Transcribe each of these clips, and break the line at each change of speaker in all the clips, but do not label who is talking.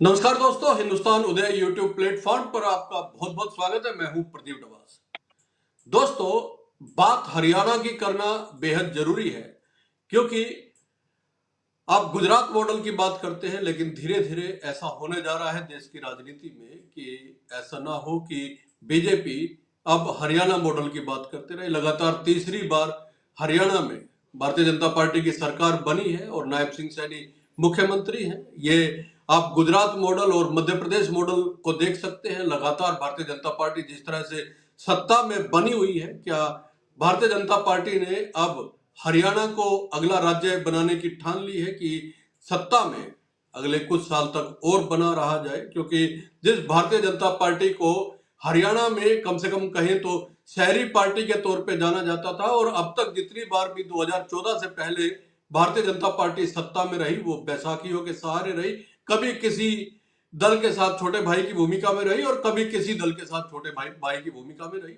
नमस्कार दोस्तों, हिंदुस्तान उदय YouTube platform पर आपका बहुत बहुत स्वागत है। मैं हूं प्रदीप डबास। दोस्तों, बात हरियाणा की करना बेहद जरूरी है, क्योंकि आप गुजरात मॉडल की बात करते हैं, लेकिन धीरे धीरे ऐसा होने जा रहा है देश की राजनीति में कि ऐसा ना हो कि बीजेपी अब हरियाणा मॉडल की बात करते रहे। लगातार तीसरी बार हरियाणा में भारतीय जनता पार्टी की सरकार बनी है और नायब सिंह सैनी मुख्यमंत्री हैं। ये आप गुजरात मॉडल और मध्य प्रदेश मॉडल को देख सकते हैं। लगातार भारतीय जनता पार्टी जिस तरह से सत्ता में बनी हुई है, क्या भारतीय जनता पार्टी ने अब हरियाणा को अगला राज्य बनाने की ठान ली है कि सत्ता में अगले कुछ साल तक और बना रहा जाए। क्योंकि जिस भारतीय जनता पार्टी को हरियाणा में कम से कम कहें तो शहरी पार्टी के तौर पे जाना जाता था, और अब तक जितनी बार भी 2014 से पहले भारतीय जनता पार्टी सत्ता में रही, वो बैसाखियों के सहारे रही। कभी किसी दल के साथ छोटे भाई की भूमिका में रही और कभी किसी दल के साथ छोटे भाई की भूमिका में रही।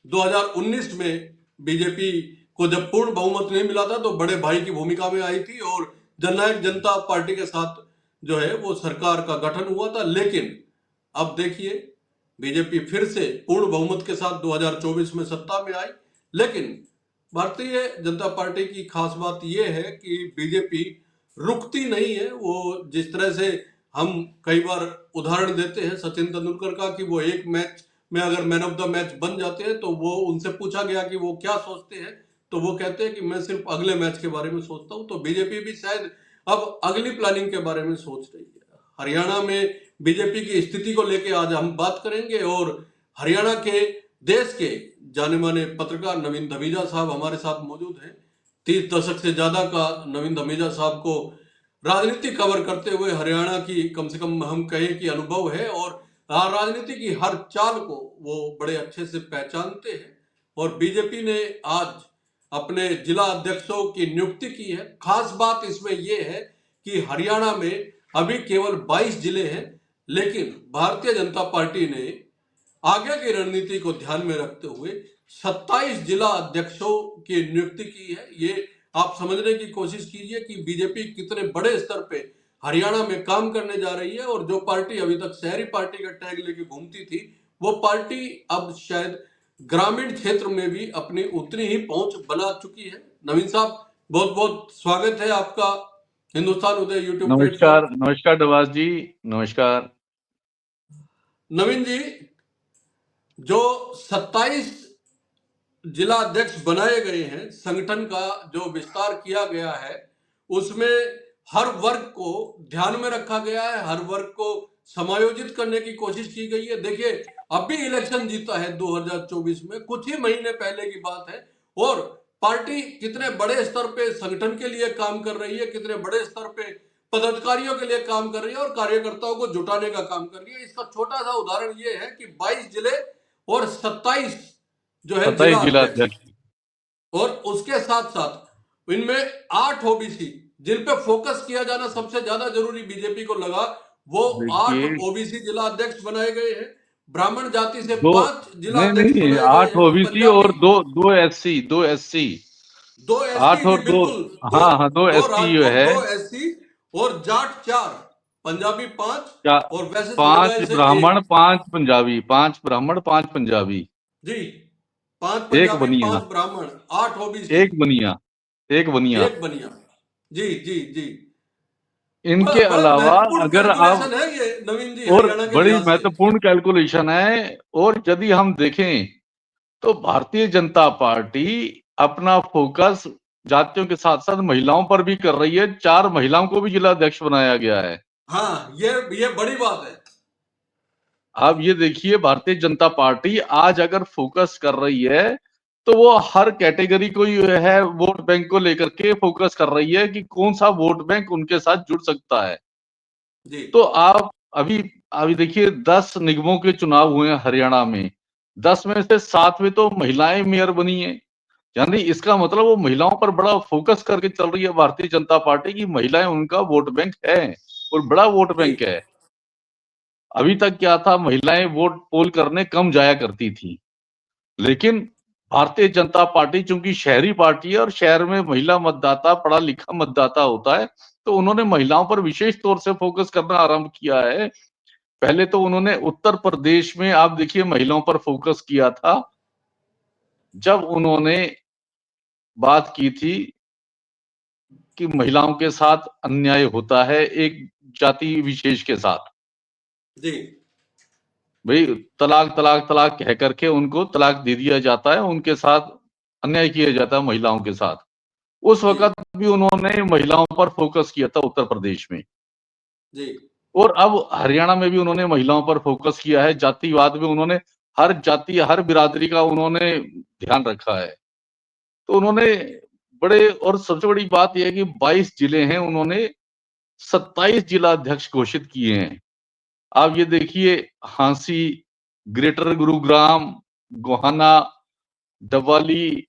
2019 में बीजेपी को जब पूर्ण बहुमत नहीं मिला था, तो बड़े भाई की भूमिका में आई थी और जननायक जनता पार्टी के साथ जो है वो सरकार का गठन हुआ था। लेकिन अब देखिए, बीजेपी फिर से पूर्ण बहुमत के साथ 2024 में सत्ता में आई। लेकिन भारतीय जनता पार्टी की खास बात यह है कि बीजेपी रुकती नहीं है। वो जिस तरह से हम कई बार उदाहरण देते हैं सचिन तेंदुलकर का, कि वो एक मैच में अगर मैन ऑफ द मैच बन जाते हैं, तो वो उनसे पूछा गया कि वो क्या सोचते हैं, तो वो कहते हैं कि मैं सिर्फ अगले मैच के बारे में सोचता हूं। तो बीजेपी भी शायद अब अगली प्लानिंग के बारे में सोच रही है। हरियाणा में बीजेपी की स्थिति को लेकर आज हम बात करेंगे, और हरियाणा के देश के जाने माने पत्रकार नवीन धमीजा साहब हमारे साथ मौजूद हैं। 30 दशक से ज्यादा का नवीन धमीजा साहब को राजनीति कवर करते हुए हरियाणा की कम से कम हम कहें कि अनुभव है, और राजनीति की हर चाल को वो बड़े अच्छे से पहचानते हैं। और बीजेपी ने आज अपने जिला अध्यक्षों की नियुक्ति की है। खास बात इसमें यह है कि हरियाणा में अभी केवल 22 जिले हैं, लेकिन भारतीय जनता पार्टी ने आगे की रणनीति को ध्यान में रखते हुए 27 जिला अध्यक्षों की नियुक्ति की है। ये आप समझने की कोशिश कीजिए कि बीजेपी कितने बड़े स्तर पे हरियाणा में काम करने जा रही है। और जो पार्टी अभी तक शहरी पार्टी का टैग लेके घूमती थी, वो पार्टी अब शायद ग्रामीण क्षेत्र में भी अपनी उतनी ही पहुंच बना चुकी है। नवीन साहब, बहुत बहुत स्वागत है आपका हिंदुस्तान उदय यूट्यूब प्लेटफॉर्म।
नमस्कार। नमस्कार डबास जी, नमस्कार।
नवीन जी, जो 27 जिला अध्यक्ष बनाए गए हैं, संगठन का जो विस्तार किया गया है, उसमें हर वर्ग को ध्यान में रखा गया है, हर वर्ग को समायोजित करने की कोशिश की गई है। देखिए, अभी इलेक्शन जीता है 2024 में, कुछ ही महीने पहले की बात है, और पार्टी कितने बड़े स्तर पे संगठन के लिए काम कर रही है, कितने बड़े स्तर पे पदाधिकारियों के लिए काम कर रही है और कार्यकर्ताओं को जुटाने का काम कर रही है। इसका छोटा सा उदाहरण ये है कि 22 जिले और 27 जो है जिला
27 जिला
अध्यक्ष,
अध्यक्ष।
और उसके साथ साथ इनमें 8 ओबीसी जिन पे फोकस किया जाना सबसे ज्यादा जरूरी बीजेपी को लगा, वो 8
देखिए,
ओबीसी जिला अध्यक्ष बनाए गए हैं। ब्राह्मण जाति से
दो
5 जिला
नहीं
अध्यक्ष
नहीं
बनाए गए
8
हैं।
ओबीसी
पंजाबी
और दो एससी, 2 एससी।
2 एसटी,
8
जी
और 2,
बिल्कुल। दो
हाँ हाँ, 2
दो
एसटी जो
राजपूत,
है।
2 एससी और जाट 4, पंजाबी 5,
क्या,
और वैसे
5
समुदाय से
ब्राह्मण
1।
5 पंजाबी, 5 ब्राह्मण 5 पंजाबी,
जी, 5
एक
पंजाबी,
बनिया,
5 ब्राह्मण, 8 ओबीसी,
एक बनिया, एक बनिया।
एक बनिया। जी जी जी।
इनके
बड़ा बड़ा
अलावा
महत्वपूर्ण
अगर आप,
कैलकुलेशन है ये नवीन जी,
और
हरियाणा के
बड़ी
लिहाज से।
महत्वपूर्ण कैलकुलेशन है, और यदि हम देखें तो भारतीय जनता पार्टी अपना फोकस जातियों के साथ साथ महिलाओं पर भी कर रही है। 4 महिलाओं को भी जिला अध्यक्ष बनाया गया है।
हाँ, ये बड़ी बात है।
आप ये देखिए, भारतीय जनता पार्टी आज अगर फोकस कर रही है तो वो हर कैटेगरी को जो है वोट बैंक को लेकर के फोकस कर रही है कि कौन सा वोट बैंक उनके साथ जुड़ सकता है।
जी
तो आप अभी अभी देखिए, 10 निगमों के चुनाव हुए हैं हरियाणा में। 10 में से 7 में तो महिलाएं मेयर बनी है। यानी इसका मतलब वो महिलाओं पर बड़ा फोकस करके चल रही है भारतीय जनता पार्टी की। महिलाएं उनका वोट बैंक है, और बड़ा वोट
जी
बैंक है। अभी तक क्या था, महिलाएं वोट पोल करने कम जाया करती थी, लेकिन भारतीय जनता पार्टी चूंकि शहरी पार्टी है और शहर में महिला मतदाता पढ़ा लिखा मतदाता होता है, तो उन्होंने महिलाओं पर विशेष तौर से फोकस करना आरंभ किया है। पहले तो उन्होंने उत्तर प्रदेश में आप देखिए महिलाओं पर फोकस किया था, जब उन्होंने बात की थी कि महिलाओं के साथ अन्याय होता है एक जाति विशेष के साथ।
जी
भाई तलाक तलाक तलाक कह करके उनको तलाक दे दिया जाता है, उनके साथ अन्याय किया जाता है महिलाओं के साथ। उस
जी
वक्त भी उन्होंने महिलाओं पर फोकस किया था उत्तर प्रदेश में,
जी
और अब हरियाणा में भी उन्होंने महिलाओं पर फोकस किया है। जातिवाद में उन्होंने हर जाति हर बिरादरी का उन्होंने ध्यान रखा है। तो उन्होंने बड़े, और सबसे बड़ी बात यह है कि 22 जिले हैं, उन्होंने 27 जिला अध्यक्ष घोषित किए हैं। आप ये देखिए, हांसी, ग्रेटर गुरुग्राम, गोहाना, डबवाली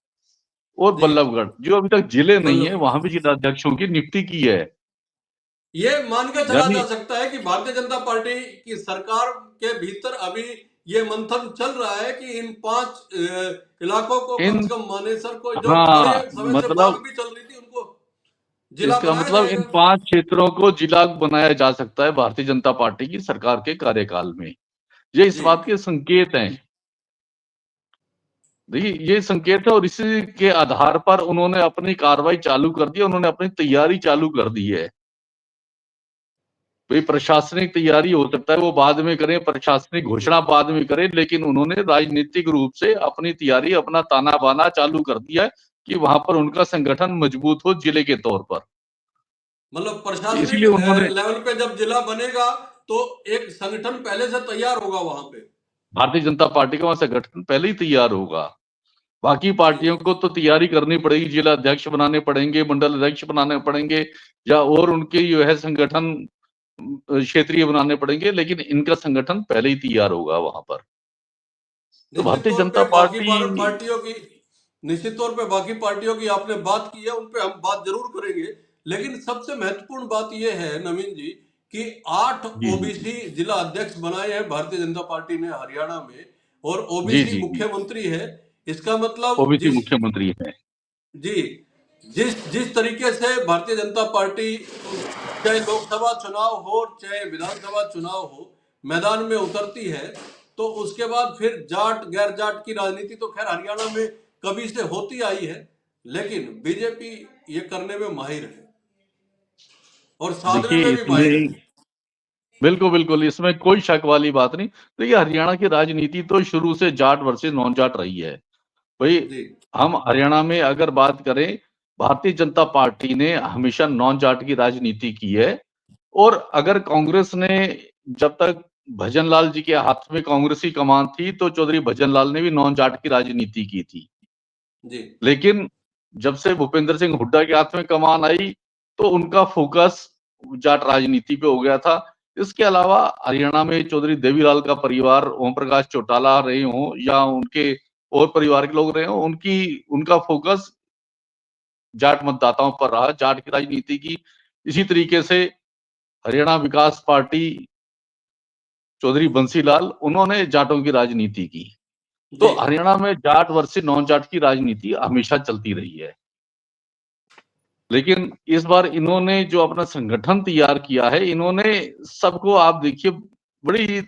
और
जी
बल्लभगढ़ जो अभी तक जिले नहीं है,
बल्लभ,
वहां भी जिलाध्यक्षों की नियुक्ति की है।
ये मान के चला
यानी
जा सकता है कि भारतीय जनता पार्टी की सरकार के भीतर अभी ये मंथन चल रहा है कि इन 5 इलाकों को कम
इन
से कम मानेसर को, जो बड़े
हाँ
समय से मांग
मतलब
भी चल रही थी, उनको जिला
इसका
बनाया
मतलब इन
जाएगा।
5 क्षेत्रों को जिला बनाया जा सकता है भारतीय जनता पार्टी की सरकार के कार्यकाल में। ये इस
जी
बात के संकेत हैं। देखिए ये संकेत है, और इसी के आधार पर उन्होंने अपनी कार्रवाई चालू कर दी, उन्होंने अपनी तैयारी चालू कर दी है। भाई प्रशासनिक तैयारी हो सकता है वो बाद में करें, प्रशासनिक घोषणा बाद में करें, लेकिन उन्होंने राजनीतिक रूप से अपनी तैयारी, अपना ताना बाना चालू कर दिया है कि वहां पर उनका संगठन मजबूत हो जिले के तौर पर।
मतलब
तो
प्रशासनिक
इसलिए उन्होंने
लेवल पे जब जिला बनेगा तो एक संगठन पहले से तैयार होगा वहां पे।
भारतीय जनता पार्टी का वहां संगठन पहले ही तैयार होगा। बाकी
जी
पार्टियों को तो तैयारी करनी पड़ेगी, जिला अध्यक्ष बनाने पड़ेंगे, मंडल अध्यक्ष बनाने पड़ेंगे, या और उनके जो है संगठन क्षेत्रीय बनाने पड़ेंगे, लेकिन इनका संगठन पहले ही तैयार होगा वहां पर। तो
निश्चित
भारतीय
तौर
जनता
पे बाकी
पार्टी
पार्टियों की, निश्चित तौर पे बाकी पार्टियों की आपने बात की है, उन पे हम बात जरूर करेंगे। लेकिन सबसे महत्वपूर्ण बात यह है नवीन जी कि 8
जी जी जी
ओबीसी जिला अध्यक्ष बनाए हैं भारतीय जनता पार्टी ने हरियाणा में, और
जी
ओबीसी
जी जी
मुख्यमंत्री है। इसका मतलब
ओबीसी
जिस,
मुख्यमंत्री है।
जी, जिस जिस तरीके से भारतीय जनता पार्टी चाहे लोकसभा चुनाव हो चाहे विधानसभा चुनाव हो मैदान में उतरती है, तो उसके बाद फिर जाट गैर जाट की राजनीति तो खैर हरियाणा में कभी से होती आई है, लेकिन बीजेपी ये करने में माहिर है और साधने
देखिए
में भी माहिर
इसमें
है।
बिल्कुल बिल्कुल इसमें कोई शक वाली बात नहीं। देखिए हरियाणा की राजनीति तो शुरू से जाट वर्सेस नॉन जाट रही है। भाई
जी
हम हरियाणा में अगर बात करें, भारतीय जनता पार्टी ने हमेशा नॉन जाट की राजनीति की है। और अगर कांग्रेस ने, जब तक भजन लाल जी के हाथ में कांग्रेसी कमान थी, तो चौधरी भजन लाल ने भी नॉन जाट की राजनीति की थी।
जी
लेकिन जब से भूपेंद्र सिंह हुड्डा के हाथ में कमान आई, तो उनका फोकस जाट राजनीति पे हो गया था। इसके अलावा हरियाणा में चौधरी देवीलाल का परिवार, ओम प्रकाश चौटाला रहे हों या उनके और परिवार के लोग रहे हों, उनका फोकस जाट मतदाताओं पर रहा, जाट की राजनीति की। इसी तरीके से हरियाणा विकास पार्टी, चौधरी बंसीलाल, उन्होंने जाटों की राजनीति की। तो
जी
हरियाणा में जाट वर्सेस नॉन जाट की राजनीति हमेशा चलती रही है। लेकिन इस बार इन्होंने जो अपना संगठन तैयार किया है, इन्होंने सबको आप देखिए बड़ी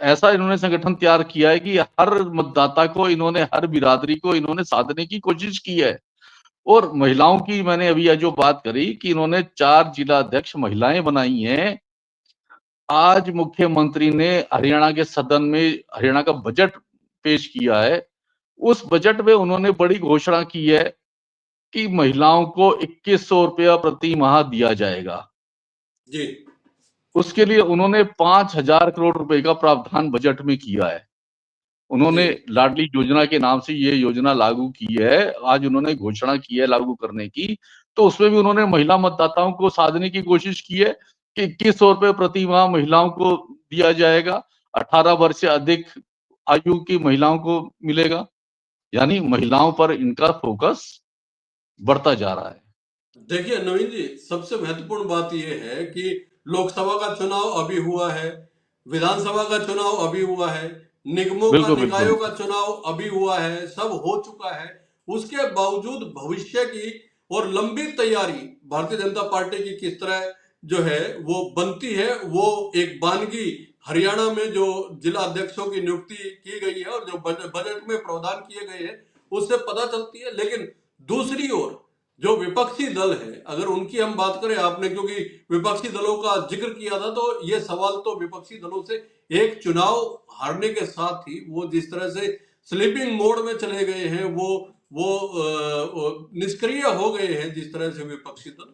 ऐसा इन्होंने संगठन तैयार किया है कि हर मतदाता को इन्होंने, हर बिरादरी को इन्होंने साधने की कोशिश की है। और महिलाओं की मैंने अभी यह जो बात करी कि इन्होंने 4 जिला अध्यक्ष महिलाएं बनाई हैं। आज मुख्यमंत्री ने हरियाणा के सदन में हरियाणा का बजट पेश किया है। उस बजट में उन्होंने बड़ी घोषणा की है कि महिलाओं को 2100 रुपया प्रति माह दिया जाएगा।
जी
उसके लिए उन्होंने 5000 करोड़ रुपए का प्रावधान बजट में किया है।
जी
उन्होंने लाडली योजना के नाम से ये योजना लागू की है। आज उन्होंने घोषणा की है लागू करने की। तो उसमें भी उन्होंने महिला मतदाताओं को साधने की कोशिश की है कि 2100 रुपए प्रति माह महिलाओं को दिया जाएगा। 18 वर्ष से अधिक आयु की महिलाओं को मिलेगा। यानी महिलाओं पर इनका फोकस बढ़ता जा रहा है।
देखिए नवीन जी, सबसे महत्वपूर्ण बात यह है कि लोकसभा का चुनाव अभी हुआ है, विधानसभा का चुनाव अभी हुआ है, निगमों का,
बिल्कुल बिल्कुल।
निकायों का चुनाव अभी हुआ है, सब हो चुका है, उसके बावजूद भविष्य की और लंबी तैयारी भारतीय जनता पार्टी की किस तरह जो है वो बनती है, वो एक बानगी हरियाणा में जो जिला अध्यक्षों की नियुक्ति की गई है और जो बजट में प्रावधान किए गए हैं उससे पता चलती है। लेकिन दूसरी ओर जो विपक्षी दल है, अगर उनकी हम बात करें, आपने क्योंकि विपक्षी दलों का जिक्र किया था, तो ये सवाल तो विपक्षी दलों से, एक चुनाव हारने के साथ ही वो जिस तरह से स्लीपिंग मोड में चले गए हैं, वो निष्क्रिय हो गए हैं जिस तरह से विपक्षी दल,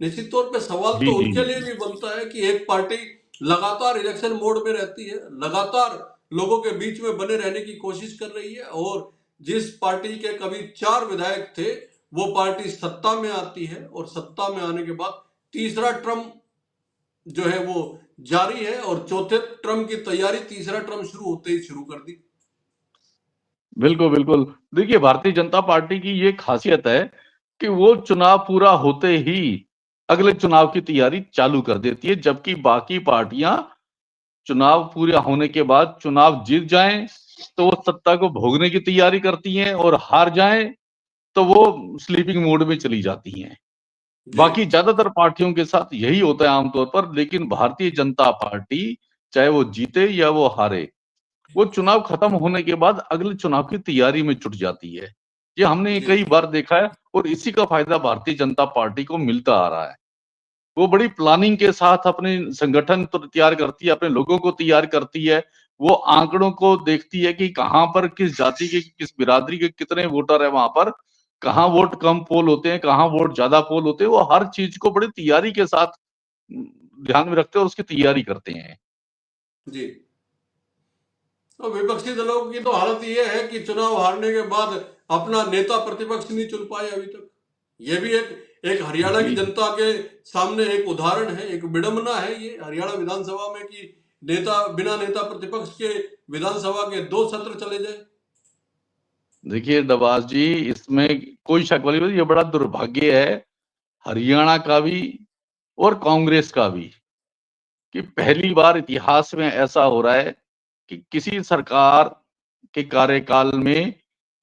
निश्चित तौर पे सवाल
जी
तो
जी
उनके
जी।
लिए भी बनता है कि एक पार्टी लगातार इलेक्शन मोड में रहती है, लगातार लोगों के बीच में बने रहने की कोशिश कर रही है, और जिस पार्टी के कभी 4 विधायक थे वो पार्टी सत्ता में आती है, और सत्ता में आने के बाद तीसरा टर्म जो है वो जारी है, और चौथे टर्म की तैयारी तीसरा टर्म शुरू होते ही शुरू कर दी।
बिल्कुल बिल्कुल। देखिए, भारतीय जनता पार्टी की ये खासियत है कि वो चुनाव पूरा होते ही अगले चुनाव की तैयारी चालू कर देती है, जबकि बाकी पार्टियां चुनाव पूरा होने के बाद चुनाव जीत जाएं तो वो सत्ता को भोगने की तैयारी करती हैं, और हार जाएं तो वो स्लीपिंग मोड में चली जाती हैं।
जी
बाकी ज्यादातर पार्टियों के साथ यही होता है आमतौर पर, लेकिन भारतीय जनता पार्टी चाहे वो जीते या वो हारे, वो चुनाव खत्म होने के बाद अगले चुनाव की तैयारी में जुट जाती है। ये हमने
जी
कई बार देखा है, और इसी का फायदा भारतीय जनता पार्टी को मिलता आ रहा है। वो बड़ी प्लानिंग के साथ अपने संगठन तो तैयार करती है, अपने लोगों को तैयार करती है। वो आंकड़ों को देखती है कि कहाँ पर किस जाति के, किस बिरादरी के कितने वोटर है वहां पर, कहाँ वोट कम पोल होते हैं, कहाँ वोट ज्यादा पोल होते हैं। वो हर चीज को बड़ी तैयारी के साथ ध्यान में रखते हैं और उसकी तैयारी करते हैं।
जी। तो विपक्षी दलों की तो हालत ये है कि चुनाव हारने के बाद अपना नेता प्रतिपक्ष नहीं चुन पाए अभी तक। ये भी एक एक हरियाणा की
जी
जनता के सामने एक उदाहरण है, एक विडंबना है ये हरियाणा विधानसभा में कि नेता, बिना नेता प्रतिपक्ष के विधानसभा के 2 सत्र चले जाए।
देखिए डबास जी, इसमें कोई शक वाली बात, ये बड़ा दुर्भाग्य है हरियाणा का भी और कांग्रेस का भी, कि पहली बार इतिहास में ऐसा हो रहा है कि किसी सरकार के कार्यकाल में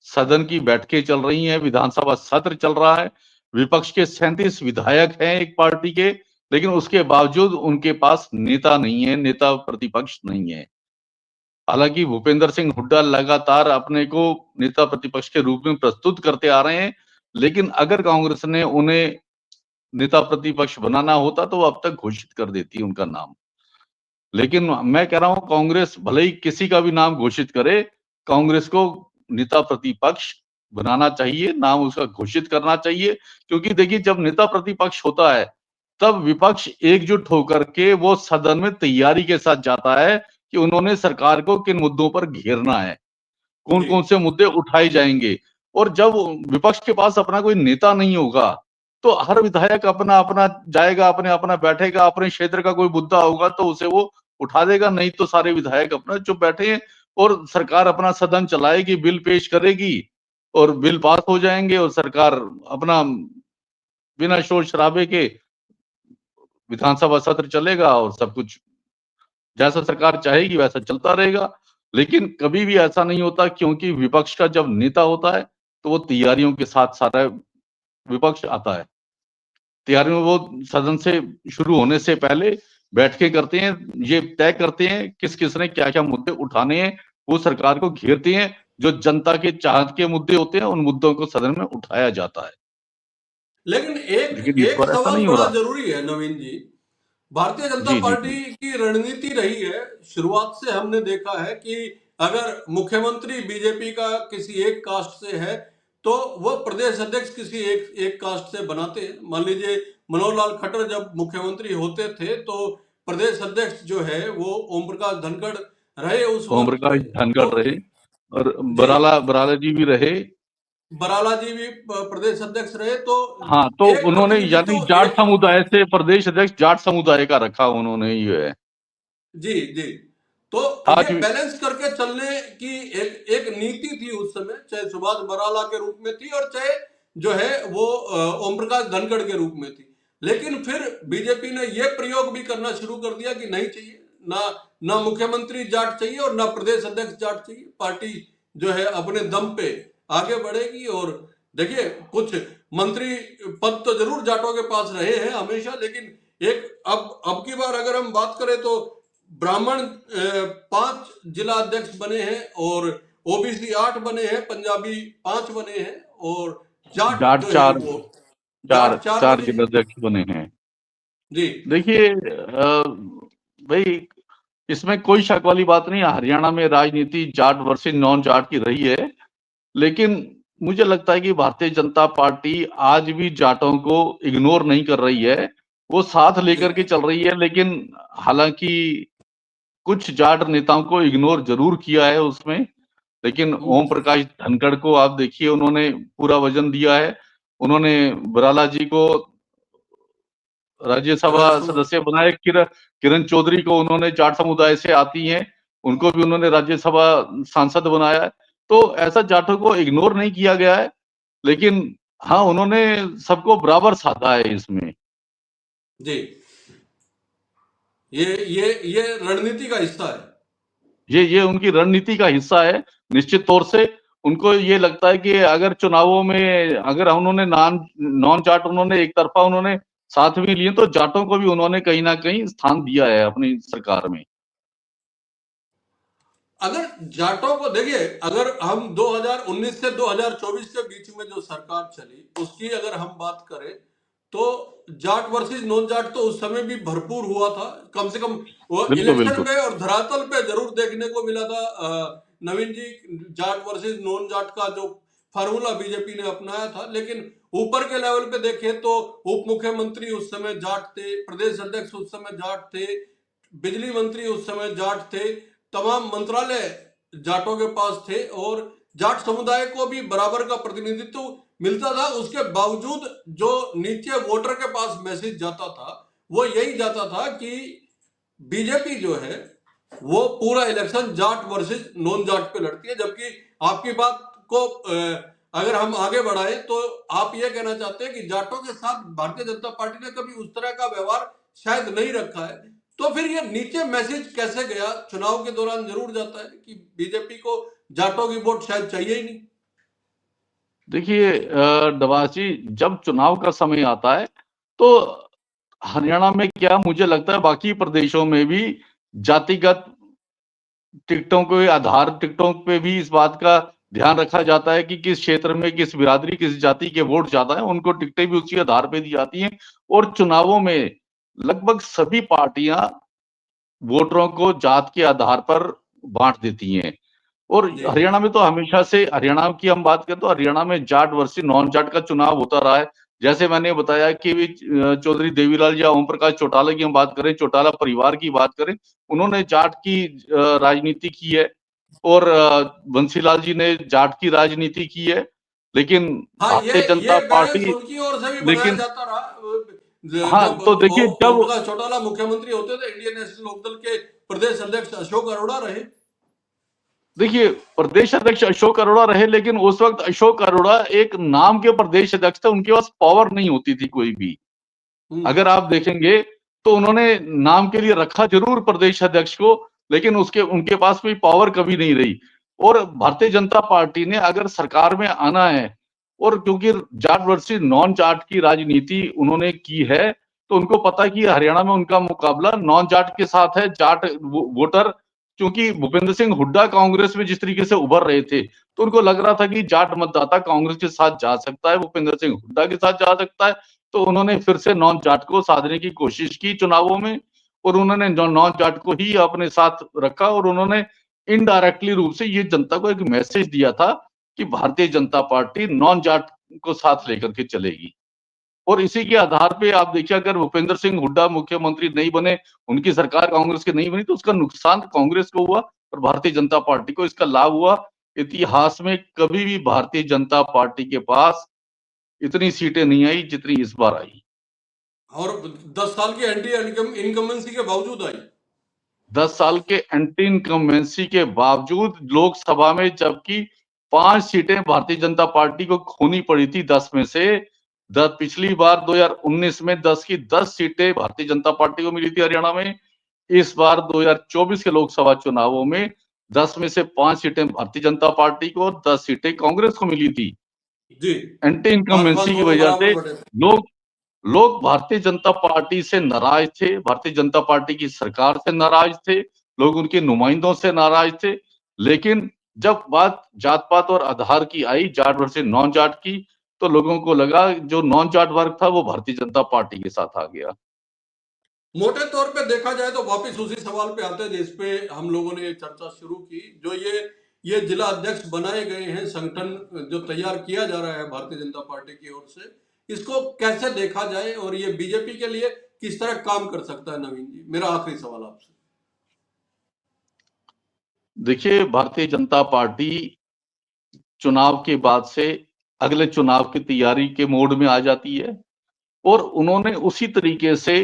सदन की बैठकें चल रही हैं, विधानसभा सत्र चल रहा है, विपक्ष के 37 विधायक हैं एक पार्टी के, लेकिन उसके बावजूद उनके पास नेता नहीं है, नेता प्रतिपक्ष नहीं है। हालांकि भूपेंद्र सिंह हुड्डा लगातार अपने को नेता प्रतिपक्ष के रूप में प्रस्तुत करते आ रहे हैं, लेकिन अगर कांग्रेस ने उन्हें नेता प्रतिपक्ष बनाना होता तो वो अब तक घोषित कर देती उनका नाम। लेकिन मैं कह रहा हूं, कांग्रेस भले ही किसी का भी नाम घोषित करे, कांग्रेस को नेता प्रतिपक्ष बनाना चाहिए, नाम उसका घोषित करना चाहिए। क्योंकि देखिए, जब नेता प्रतिपक्ष होता है तब विपक्ष एकजुट होकर के वो सदन में तैयारी के साथ जाता है कि उन्होंने सरकार को किन मुद्दों पर घेरना है, कौन
जी
कौन से मुद्दे उठाए जाएंगे। और जब विपक्ष के पास अपना कोई नेता नहीं होगा तो हर विधायक अपना अपना जाएगा, अपने अपना बैठेगा, अपने क्षेत्र का कोई मुद्दा होगा तो उसे वो उठा देगा, नहीं तो सारे विधायक अपना चुप बैठे हैं और सरकार अपना सदन चलाएगी, बिल पेश करेगी और बिल पास हो जाएंगे, और सरकार अपना बिना शोर शराबे के विधानसभा सत्र चलेगा और सब कुछ जैसा सरकार चाहेगी वैसा चलता रहेगा। लेकिन कभी भी ऐसा नहीं होता, क्योंकि विपक्ष का जब नेता होता है तो वो तैयारियों के साथ सारा विपक्ष आता है। तैयारी में वो सदन से शुरू होने से पहले बैठकें करते हैं, ये तय करते हैं किस किसने क्या क्या मुद्दे उठाने हैं, वो सरकार को घेरते हैं। जो जनता के चाहत के मुद्दे होते हैं उन मुद्दों को सदन में उठाया जाता है।
लेकिन एक
लेकिन इस
एक
बार ऐसा
सवाल
नहीं हो
बड़ा
रहा।
जरूरी है नवीन जी। भारतीय जनता
जी जी
पार्टी
जी।
की रणनीति रही है, शुरुआत से हमने देखा है कि अगर मुख्यमंत्री बीजेपी का किसी एक कास्ट से है तो वह प्रदेश अध्यक्ष किसी एक एक कास्ट से बनाते हैं। मान लीजिए मनोहर लाल खट्टर जब मुख्यमंत्री होते थे तो प्रदेश अध्यक्ष जो है वो ओम प्रकाश धनखड़ रहे उस
ओम
वक्त
प्रकाश
में।
धनखड़
तो
रहे, और
जी,
बराला बराला जी भी रहे।
बराला जी भी प्रदेश अध्यक्ष रहे। तो
हाँ, तो
एक
उन्होंने यानी
प्रतिनिधित्व
जाट
एक,
समुदाय से प्रदेश अध्यक्ष जाट समुदाय का रखा उन्होंने, ये है।
जी जी, तो
हाँ
ये
कि
बैलेंस करके चलने की एक एक नीति थी उस समय, चाहे सुभाष बराला के रूप में थी और चाहे जो है वो ओम प्रकाश धनखड़ के रूप में थी। लेकिन फिर बीजेपी ने ये प्रयोग भी करना शुरू कर दिया कि नहीं चाहिए, ना ना मुख्यमंत्री जाट चाहिए और ना प्रदेश अध्यक्ष जाट चाहिए। पार्टी जो है अपने दम पे आगे बढ़ेगी। और देखिए, कुछ मंत्री पद तो जरूर जाटों के पास रहे हैं हमेशा, लेकिन एक अब की बार अगर हम बात करें तो ब्राह्मण 5 जिला अध्यक्ष बने हैं और ओबीसी 8 बने हैं, पंजाबी 5 बने हैं और जाट
जाट
जो है
चार
वो
चार
जाट 4
चार
बने हैं।
जिलाध्यक्ष बने हैं।
जी
देखिए भाई, इसमें कोई शक वाली बात नहीं है, हरियाणा में राजनीति जाट वर्सेस नॉन जाट की रही है। लेकिन मुझे लगता है कि भारतीय जनता पार्टी आज भी जाटों को इग्नोर नहीं कर रही है, वो साथ
जी
लेकर के चल रही है। लेकिन हालांकि कुछ जाट नेताओं को इग्नोर जरूर किया है उसमें, लेकिन ओम प्रकाश धनखड़ को आप देखिए, उन्होंने पूरा वजन दिया है। उन्होंने बराला जी को राज्यसभा
राजस्थान।
सदस्य बनाए, किरण चौधरी को उन्होंने जाट समुदाय से आती हैं, उनको भी उन्होंने राज्यसभा सांसद बनाया है। तो ऐसा जाटों को इग्नोर नहीं किया गया है, लेकिन हाँ, उन्होंने सबको बराबर साधा है इसमें।
जी ये रणनीति का हिस्सा है।
ये उनकी रणनीति का हिस्सा है। निश्चित तौर से उनको ये लगता है कि अगर चुनावों में अगर उन्होंने नॉन जाट उन्होंने एक तरफा उन्होंने साथ में लिए, तो जाटों को भी उन्होंने कहीं ना कहीं स्थान दिया है अपनी सरकार में।
अगर जाटों को देखिए, अगर हम 2019 से 2024 के बीच में जो सरकार चली उसकी अगर हम बात करें तो जाट वर्सेस नॉन जाट तो उस समय भी भरपूर हुआ था। कम से कम वो
बिल्कुल
इलेक्शन
बिल्कुल।
में और धरातल पे जरूर देखने को मिला था। नवीन जी, जाट वर्सेस नॉन जाट का जो फार्मूला बीजेपी ने अपनाया था, लेकिन ऊपर के लेवल पे देखें तो उप मुख्यमंत्री उस समय जाट थे, प्रदेश अध्यक्ष उस समय जाट थे, बिजली मंत्री उस समय जाट थे, तमाम मंत्रालय जाटों के पास थे और जाट समुदाय को भी बराबर का प्रतिनिधित्व मिलता था। उसके बावजूद जो नीचे वोटर के पास मैसेज जाता था वो यही जाता था कि बीजेपी जो है वो पूरा election Jat versus non Jat पे लड़ती है। जबकि आपकी बात को अगर हम आगे बढ़ाएं तो आप ये कहना चाहते हैं कि जाटों के साथ भारतीय जनता पार्टी ने कभी उस तरह का व्यवहार शायद नहीं रखा है। तो फिर ये नीचे मैसेज कैसे गया? चुनाव के दौरान जरूर जाता है कि बीजेपी को जाटों की वोट शायद चाहिए ही नहीं।
देखिए डवास जी, जब चुनाव का समय आता है तो हरियाणा में क्या, मुझे लगता है बाकी प्रदेशों में भी जातिगत टिकटों पे भी इस बात का ध्यान रखा जाता है कि किस क्षेत्र में किस बिरादरी किस जाति के वोट ज्यादा है, उनको टिकटें भी उसी आधार पे दी जाती हैं। और चुनावों में लगभग सभी पार्टियां वोटरों को जात के आधार पर बांट देती हैं। और
जी
हरियाणा में तो हमेशा से, हरियाणा की हम बात करें तो हरियाणा में जाट वर्सेस नॉन जाट का चुनाव होता रहा है। जैसे मैंने बताया कि चौधरी देवीलाल या ओम प्रकाश चौटाला की हम बात करें, चौटाला परिवार की बात करें, उन्होंने जाट की राजनीति की है। और बंसीलाल जी ने जाट की राजनीति की है। लेकिन
हाँ,
भारतीय
ये
जनता
बैलेंस
पार्टी,
उनकी ओर से भी बनाया
लेकिन
जाता रहा।
हाँ,
जब
तो देखिए
ओम
जब
प्रकाश चौटाला मुख्यमंत्री होते थे, इंडियन नेशनल लोकदल के प्रदेश अध्यक्ष अशोक अरोड़ा रहे।
देखिए प्रदेश अध्यक्ष अशोक अरोड़ा रहे, लेकिन उस वक्त अशोक अरोड़ा एक नाम के प्रदेश अध्यक्ष थे, उनके पास पावर नहीं होती थी कोई भी।
हम्म।
अगर आप देखेंगे तो उन्होंने नाम के लिए रखा जरूर प्रदेश अध्यक्ष को, लेकिन उसके उनके पास कोई पावर कभी नहीं रही। और भारतीय जनता पार्टी ने अगर सरकार में आना है, और क्योंकि जाट वर्सेस नॉन जाट की राजनीति उन्होंने की है, तो उनको पता है कि हरियाणा में उनका मुकाबला नॉन जाट के साथ है। जाट वोटर, क्योंकि भूपेंद्र सिंह हुड्डा कांग्रेस में जिस तरीके से उभर रहे थे, तो उनको लग रहा था कि जाट मतदाता कांग्रेस के साथ जा सकता है, भूपेंद्र सिंह हुड्डा के साथ जा सकता है। तो उन्होंने फिर से नॉन जाट को साधने की कोशिश की चुनावों में, और उन्होंने नॉन जाट को ही अपने साथ रखा। और उन्होंने इनडायरेक्टली रूप से ये जनता को एक मैसेज दिया था कि भारतीय जनता पार्टी नॉन जाट को साथ लेकर के चलेगी। और इसी के आधार पे आप देखिए, अगर भूपेंद्र सिंह हुड्डा मुख्यमंत्री नहीं बने, उनकी सरकार कांग्रेस की नहीं बनी, तो उसका नुकसान कांग्रेस को हुआ और भारतीय जनता पार्टी को इसका लाभ हुआ। इतिहास में कभी भी भारतीय जनता पार्टी के पास इतनी सीटें नहीं आई जितनी इस बार आई।
और 10 साल की एंटी इनकम्बेंसी के बावजूद आई।
10 साल के एंटी इनकम्बेंसी के बावजूद लोकसभा में, जबकि 5 सीटें भारतीय जनता पार्टी को खोनी पड़ी थी 10 में से। पिछली बार 2019 में 10 की 10 सीटें भारतीय जनता पार्टी को मिली थी हरियाणा में। इस बार 2024 के लोकसभा चुनावों में 10 में से 5 सीटें भारतीय जनता पार्टी को और 10 सीटें कांग्रेस को मिली थी।
जी,
एंटी
5-5
इनकम्बेंसी की
दोनों
वजह
बराबर
से
बटे थे।
लोग लोग भारतीय जनता पार्टी से नाराज थे, भारतीय जनता पार्टी की सरकार से नाराज थे, लोग उनके नुमाइंदों से नाराज थे। लेकिन जब बात जात पात और आधार की आई, जाट वर्सेस नॉन जाट की, तो लोगों को लगा जो नॉन जाट वर्ग था वो भारतीय जनता पार्टी के साथ आ गया।
मोटे तौर पे देखा जाए तो वापस उसी सवाल पे आते हैं जिस पे हम लोगों ने चर्चा शुरू की, जो ये जिला अध्यक्ष बनाए गए हैं, संगठन जो तैयार किया जा रहा है भारतीय जनता पार्टी की ओर से, इसको कैसे देखा जाए और ये बीजेपी के लिए किस तरह काम कर सकता है? नवीन जी, मेरा आखिरी सवाल आपसे।
देखिए, भारतीय जनता पार्टी चुनाव के बाद से अगले चुनाव की तैयारी के मोड में आ जाती है और उन्होंने उसी तरीके से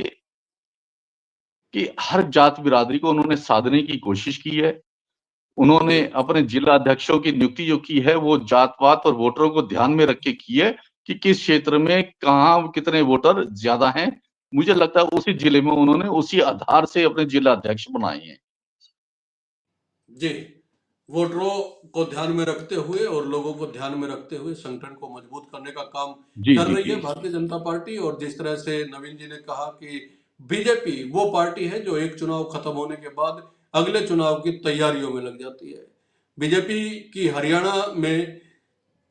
कि हर जात बिरादरी को उन्होंने साधने की कोशिश की है।
जी,
उन्होंने अपने जिला अध्यक्षों की नियुक्ति जो की है वो जात-पात और वोटरों को ध्यान में रख के की है कि किस क्षेत्र में कहाँ कितने वोटर ज्यादा हैं। मुझे लगता है उसी जिले में उन्होंने उसी आधार से अपने जिला अध्यक्ष बनाए हैं।
जी, वोटरों को ध्यान में रखते हुए और लोगों को ध्यान में रखते हुए संगठन को मजबूत करने का काम
जी,
कर
जी,
रही
जी।
है भारतीय जनता पार्टी। और जिस तरह से नवीन जी ने कहा कि बीजेपी वो पार्टी है जो एक चुनाव खत्म होने के बाद अगले चुनाव की तैयारियों में लग जाती है। बीजेपी की हरियाणा में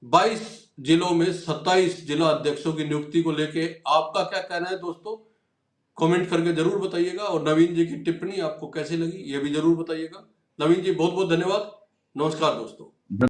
22 जिलों में 27 जिला अध्यक्षों की नियुक्ति को लेके आपका क्या कहना है दोस्तों? कमेंट करके जरूर बताइएगा। और नवीन जी की टिप्पणी आपको कैसी लगी ये भी जरूर बताइएगा। नवीन जी, बहुत बहुत धन्यवाद। नमस्कार दोस्तों।